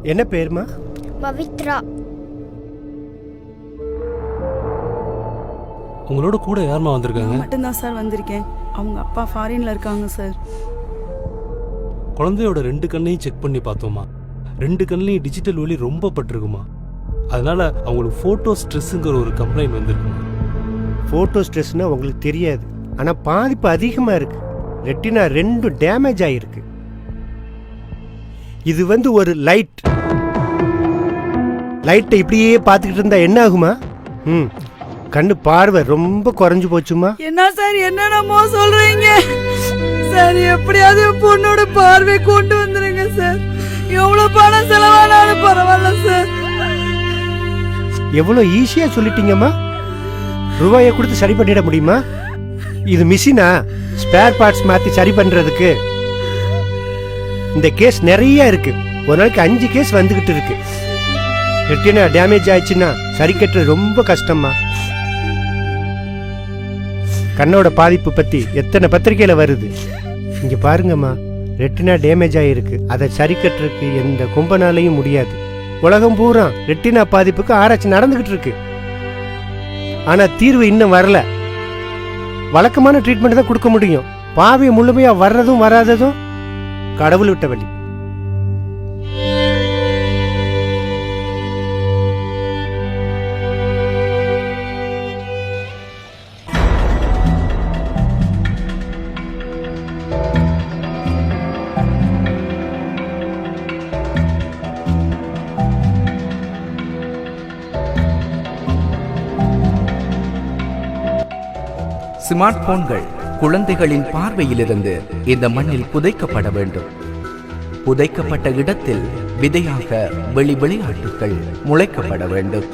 என்ன பேருமா? பவித்ரா. உங்களோட கூட யாருமா வந்திருக்காங்க? நான் மட்டும்தான் சார் வந்திருக்கேன். அவங்க அப்பா ஃபாரின்ல இருக்காங்க சார். குழந்தையோட 2 கண்ணையும் செக் பண்ணி பார்த்தோமா, 2 கண்ணையும் டிஜிட்டல் ஒளி ரொம்ப பட்டிருக்குமா. அதனால அவங்களுக்கு ஃபோட்டோ ஸ்ட்ரெஸ்ஸுங்கிற ஒரு கம்ப்ளைண்ட் வந்திருக்குமா. ஃபோட்டோ ஸ்ட்ரெஸ்னா உங்களுக்கு தெரியாது, ஆனால் பாதிப்பு அதிகமாக இருக்கு. ரெட்டினா 2 டேமேஜ் ஆகிருக்கு. இது ஒரு லைட்டை இப்படியே பார்த்துக்கிட்டு இருந்தா என்ன ஆகுமா? கண்ணு பார்வை ரொம்ப குறைஞ்சு போச்சுமா. என்ன சார் என்னென்னமோ சொல்றீங்க சார்? எப்படியாவது பொண்ணோட பார்வை கொண்டு வந்துருங்க சார். எவ்வளவு பணம் செலவானாலும் பரவாயில்ல சார். எவ்வளோ ஈஸியா சொல்லிட்டீங்கம்மா. ரூபாயை கொடுத்து சரி பண்ணிட முடியுமா? இது மிஷினா ஸ்பேர் பார்ட்ஸ் மாத்தி சரி பண்றதுக்கு? இந்த கேஸ் நிறைய இருக்கு. ஒரு நாளைக்கு 5 கேஸ் வந்துகிட்டு இருக்கு. ரெட்டினா டேமேஜ் ஆயிடுச்சுன்னா சரி கட்டுறது ரொம்ப கஷ்டமா. கண்ணோட பாதிப்பு பத்தி எத்தனை பத்திரிகையில வருது. இங்க பாருங்கம்மா, ரெட்டினா டேமேஜ் ஆயிருக்கு. அதை சரி கட்டுறதுக்கு எந்த கும்பனாலையும் முடியாது. உலகம் பூரா ரெட்டினா பாதிப்புக்கு ஆராய்ச்சி நடந்துகிட்டு இருக்கு. ஆனா தீர்வு இன்னும் வரல. வழக்கமான ட்ரீட்மெண்ட் தான் கொடுக்க முடியும். பாவை முழுமையா வர்றதும் வராததும் கடவுள் விட்ட வழி. ஸ்மார்ட் போன்கள் குழந்தைகளின் பார்வையிலிருந்து இந்த மண்ணில் புதைக்கப்பட வேண்டும். புதைக்கப்பட்ட இடத்தில் விதையாக விளையாட்டுகள் முளைக்கப்பட வேண்டும்.